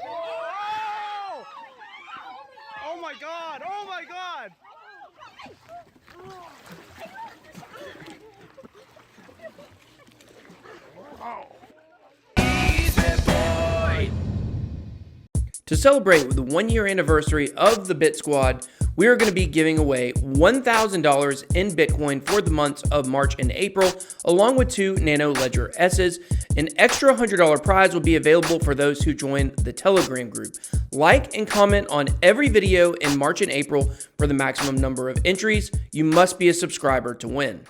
Oh! Oh my God! Oh my God! To celebrate the 1-year anniversary of the Bit Squad, we are going to be giving away $1,000 in Bitcoin for the months of March and April, along with 2 Nano Ledger S's. An extra $100 prize will be available for those who join the Telegram group. Like and comment on every video in March and April for the maximum number of entries. You must be a subscriber to win.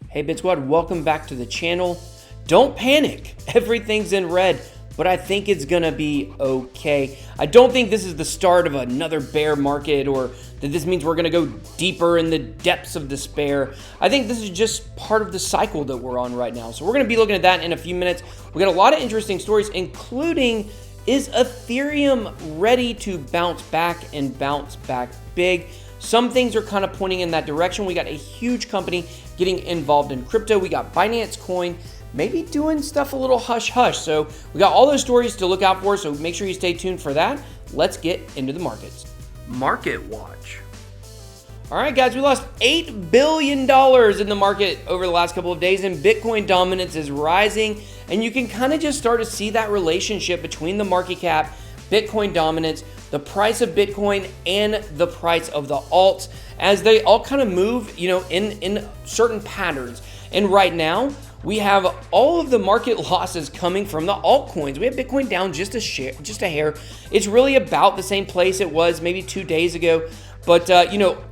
Hey Bit Squad, welcome back to the channel. Don't panic, everything's in red, but I think it's gonna be okay. I don't think this is the start of another bear market or that this means we're gonna go deeper in the depths of despair. I think this is just part of the cycle that we're on right now. So we're gonna be looking at that in a few minutes. We got a lot of interesting stories, including, is Ethereum ready to bounce back and bounce back big? Some things are kind of pointing in that direction. We got a huge company getting involved in crypto. We got Binance Coin maybe doing stuff a little hush-hush. So we got all those stories to look out for, so make sure you stay tuned for that. Let's get into the markets. Market Watch. All right, guys, we lost $8 billion in the market over the last couple of days, and Bitcoin dominance is rising, and you can kind of just start to see that relationship between the market cap, Bitcoin dominance, the price of Bitcoin, and the price of the alts as they all kind of move, in certain patterns. And right now, we have all of the market losses coming from the altcoins. We have Bitcoin down just a hair. It's really about the same place it was maybe 2 days ago. But,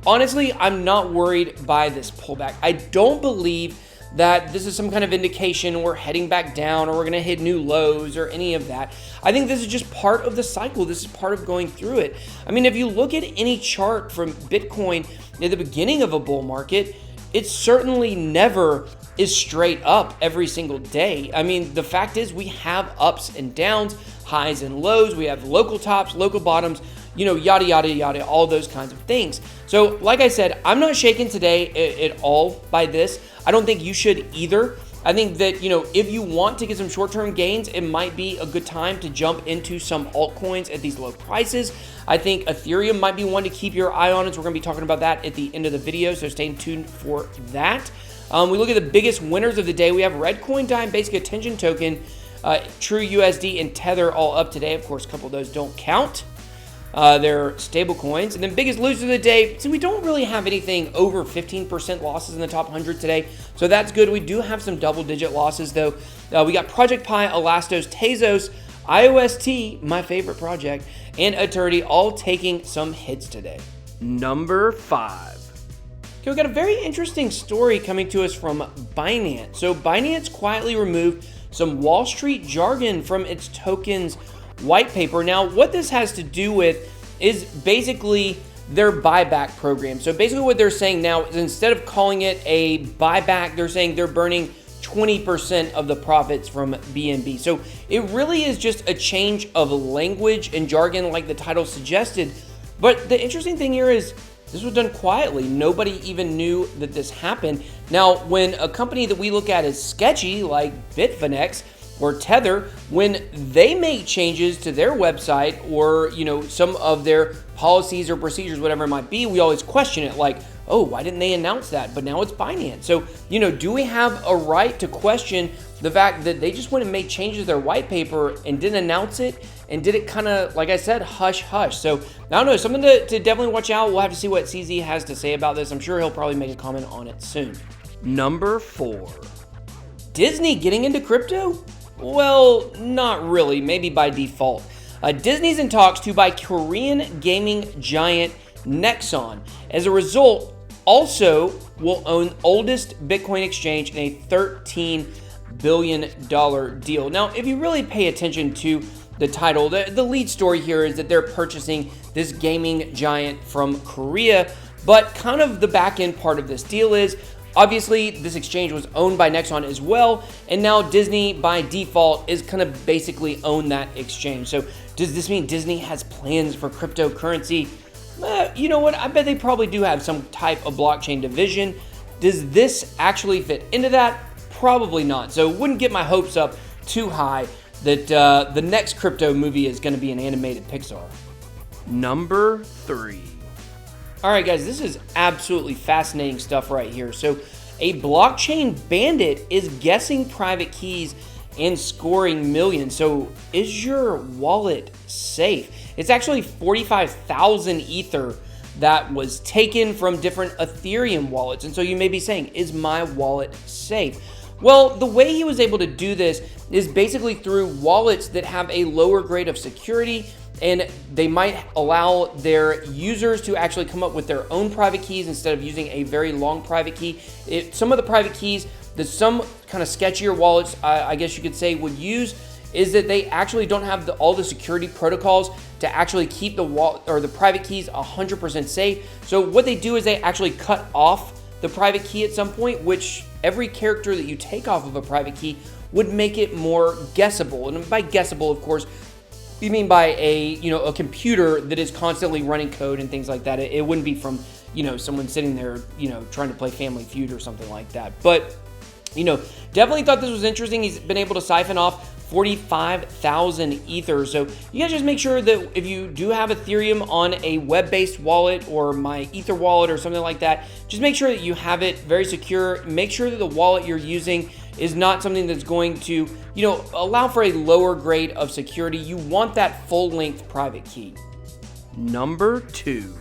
honestly, I'm not worried by this pullback. I don't believe that this is some kind of indication we're heading back down or we're going to hit new lows or any of that. I think this is just part of the cycle. This is part of going through it. I mean, if you look at any chart from Bitcoin at the beginning of a bull market, it certainly never is straight up every single day. I mean, the fact is we have ups and downs, highs and lows. We have local tops, local bottoms, yada, yada, yada, all those kinds of things. So like I said, I'm not shaken today at all by this. I don't think you should either. I think that, if you want to get some short-term gains, it might be a good time to jump into some altcoins at these low prices. I think Ethereum might be one to keep your eye on, as we're going to be talking about that at the end of the video, so stay tuned for that. We look at the biggest winners of the day. We have Redcoin, Dime, Basic Attention Token, True USD, and Tether all up today. Of course, a couple of those don't count. They're stable coins. And then biggest loser of the day, we don't really have anything over 15% losses in the top 100 today, so that's good. We do have some double-digit losses, though. We got Project Pi, Elastos, Tezos, IOST, my favorite project, and Eternity all taking some hits today. Number 5. Okay, we got a very interesting story coming to us from Binance. So Binance quietly removed some Wall Street jargon from its tokens white paper. Now, what this has to do with is basically their buyback program. So basically what they're saying now is instead of calling it a buyback, they're saying they're burning 20% of the profits from BNB. So it really is just a change of language and jargon like the title suggested. But the interesting thing here is this was done quietly. Nobody even knew that this happened. Now, when a company that we look at as sketchy like Bitfinex or Tether, when they make changes to their website or, some of their policies or procedures, whatever it might be, we always question it like, oh, why didn't they announce that? But now it's Binance. So, do we have a right to question the fact that they just went and made changes to their white paper and didn't announce it and did it kind of, like I said, hush hush? So, I don't know, something to definitely watch out. We'll have to see what CZ has to say about this. I'm sure he'll probably make a comment on it soon. Number 4. Disney getting into crypto? Well, not really, maybe by default. Disney's in talks to buy Korean gaming giant Nexon. As a result, also will own oldest Bitcoin exchange in a $13 billion deal. Now, if you really pay attention to the title, the lead story here is that they're purchasing this gaming giant from Korea, but kind of the back end part of this deal is obviously this exchange was owned by Nexon as well, and now Disney by default is kind of basically own that exchange. So does this mean Disney has plans for cryptocurrency? You know what? I bet they probably do have some type of blockchain division. Does this actually fit into that? Probably not. So wouldn't get my hopes up too high that the next crypto movie is going to be an animated Pixar. Number 3. All right, guys, this is absolutely fascinating stuff right here. So a blockchain bandit is guessing private keys and scoring millions. So is your wallet safe? It's actually 45,000 Ether that was taken from different Ethereum wallets. And so you may be saying, is my wallet safe? Well, the way he was able to do this is basically through wallets that have a lower grade of security, and they might allow their users to actually come up with their own private keys instead of using a very long private key. Some of the private keys that some kind of sketchier wallets, I guess you could say, would use is that they actually don't have all the security protocols to actually keep the wallet or the private keys 100% safe. So what they do is they actually cut off the private key at some point, which every character that you take off of a private key would make it more guessable. And by guessable, of course, you mean by a computer that is constantly running code and things like that. It wouldn't be from, someone sitting there, trying to play Family Feud or something like that. But, definitely thought this was interesting. He's been able to siphon off 45,000 Ether. So you guys just make sure that if you do have Ethereum on a web-based wallet or my Ether wallet or something like that, just make sure that you have it very secure. Make sure that the wallet you're using is not something that's going to, allow for a lower grade of security. You want that full-length private key. Number 2.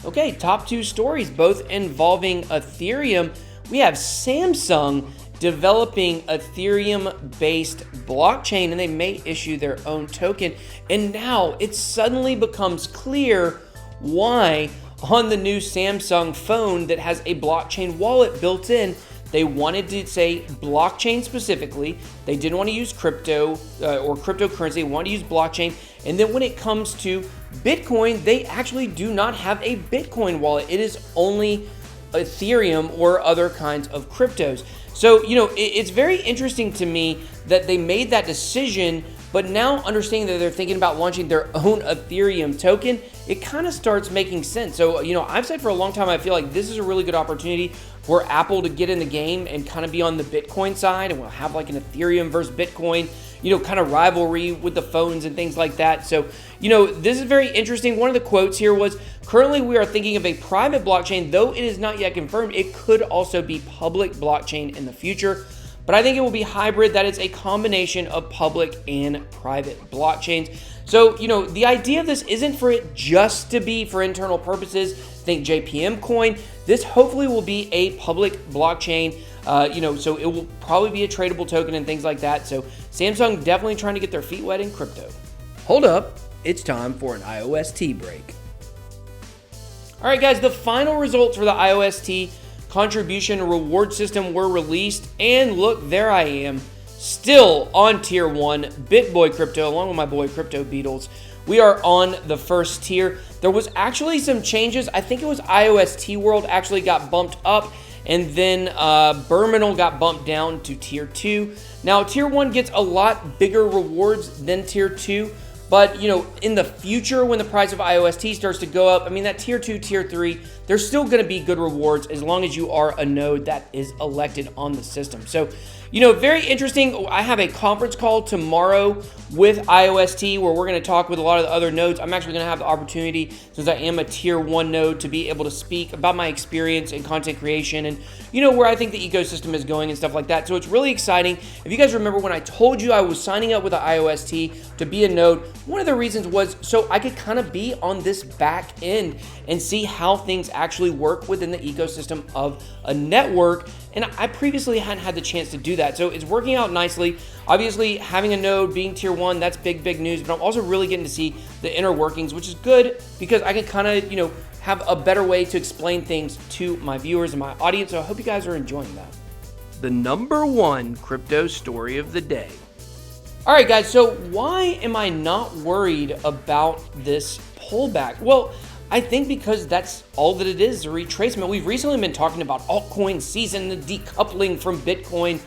Okay, top 2 stories, both involving Ethereum. We have Samsung developing Ethereum-based blockchain, and they may issue their own token. And now it suddenly becomes clear why on the new Samsung phone that has a blockchain wallet built in, they wanted to say blockchain specifically. They didn't want to use crypto or cryptocurrency. They wanted to use blockchain. And then when it comes to Bitcoin, they actually do not have a Bitcoin wallet. It is only Ethereum or other kinds of cryptos. So, it's very interesting to me that they made that decision, but now understanding that they're thinking about launching their own Ethereum token, it kind of starts making sense. So, I've said for a long time, I feel like this is a really good opportunity for Apple to get in the game and kind of be on the Bitcoin side, and we'll have like an Ethereum versus Bitcoin, kind of rivalry with the phones and things like that. So, this is very interesting. One of the quotes here was, currently we are thinking of a private blockchain, though it is not yet confirmed. It could also be public blockchain in the future, but I think it will be hybrid. That is a combination of public and private blockchains. So, the idea of this isn't for it just to be for internal purposes. Think JPM coin. This hopefully will be a public blockchain. So it will probably be a tradable token and things like that. So Samsung definitely trying to get their feet wet in crypto. Hold up, it's time for an IOST break. All right, guys, the final results for the IOST contribution reward system were released, and look, there I am, still on tier 1, BitBoy Crypto, along with my boy Crypto Beatles. We are on the first tier. There was actually some changes. I think it was IOST World actually got bumped up, and then Berminal got bumped down to tier 2. Now, tier 1 gets a lot bigger rewards than tier 2, but in the future, when the price of IOST starts to go up, I mean, that tier 2, tier 3, there's still going to be good rewards as long as you are a node that is elected on the system. So, very interesting. I have a conference call tomorrow with IOST where we're going to talk with a lot of the other nodes. I'm actually going to have the opportunity, since I am a tier 1 node, to be able to speak about my experience in content creation and, where I think the ecosystem is going and stuff like that. So it's really exciting. If you guys remember when I told you I was signing up with the IOST to be a node, one of the reasons was so I could kind of be on this back end and see how things actually work within the ecosystem of a network. And I previously hadn't had the chance to do that. So it's working out nicely. Obviously, having a node, being tier 1, that's big, big news. But I'm also really getting to see the inner workings, which is good because I can kind of, have a better way to explain things to my viewers and my audience. So I hope you guys are enjoying that. The number 1 crypto story of the day. All right, guys. So why am I not worried about this pullback? Well, I think because that's all that it is, a retracement. We've recently been talking about altcoin season, the decoupling from Bitcoin,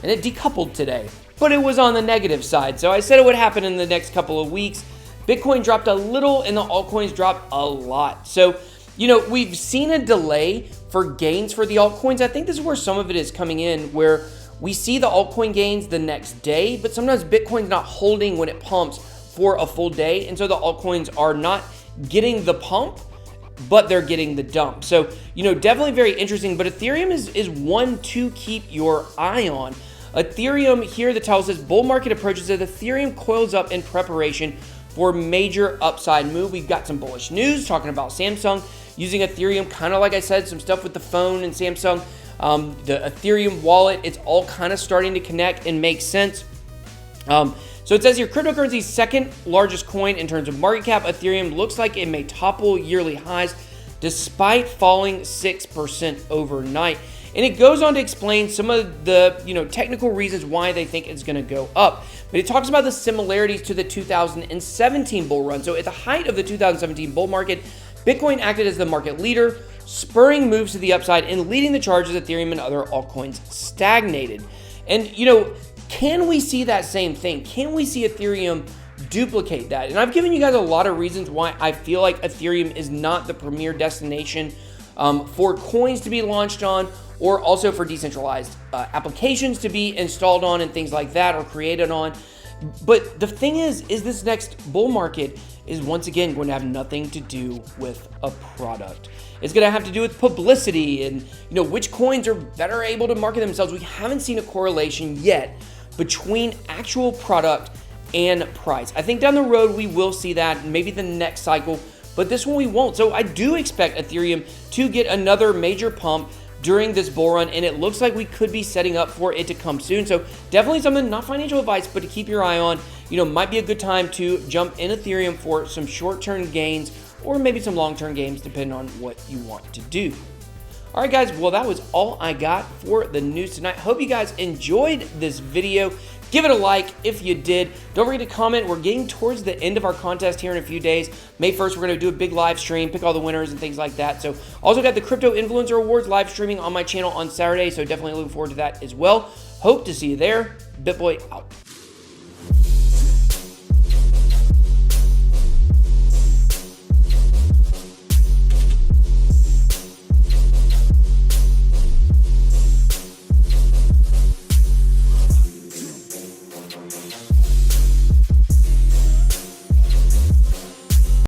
and it decoupled today, but it was on the negative side. So I said it would happen in the next couple of weeks. Bitcoin dropped a little and the altcoins dropped a lot. So, we've seen a delay for gains for the altcoins. I think this is where some of it is coming in, where we see the altcoin gains the next day, but sometimes Bitcoin's not holding when it pumps for a full day. And so the altcoins are not getting the pump, but they're getting the dump. So, definitely very interesting, but Ethereum is one to keep your eye on. Ethereum here, the title says, bull market approaches as Ethereum coils up in preparation for major upside move. We've got some bullish news talking about Samsung using Ethereum, kind of like I said, some stuff with the phone and Samsung. The Ethereum wallet, it's all kind of starting to connect and make sense. So it says here, cryptocurrency's second largest coin in terms of market cap, Ethereum looks like it may topple yearly highs despite falling 6% overnight. And it goes on to explain some of the technical reasons why they think it's going to go up. But it talks about the similarities to the 2017 bull run. So at the height of the 2017 bull market, Bitcoin acted as the market leader, spurring moves to the upside and leading the charge as Ethereum and other altcoins stagnated. And, can we see that same thing? Can we see Ethereum duplicate that? And I've given you guys a lot of reasons why I feel like Ethereum is not the premier destination for coins to be launched on, or also for decentralized applications to be installed on and things like that, or created on. But the thing is this next bull market is once again going to have nothing to do with a product. It's going to have to do with publicity and which coins are better able to market themselves. We haven't seen a correlation yet between actual product and price. I think down the road we will see that, maybe the next cycle, but this one we won't. So I do expect Ethereum to get another major pump during this bull run, and it looks like we could be setting up for it to come soon. So definitely something, not financial advice, but to keep your eye on. Might be a good time to jump in Ethereum for some short-term gains or maybe some long-term gains, depending on what you want to do. All right, guys, well, that was all I got for the news tonight. Hope you guys enjoyed this video. Give it a like if you did. Don't forget to comment. We're getting towards the end of our contest here in a few days. May 1st, we're going to do a big live stream, pick all the winners and things like that. So also got the Crypto Influencer Awards live streaming on my channel on Saturday, so definitely looking forward to that as well. Hope to see you there. BitBoy out.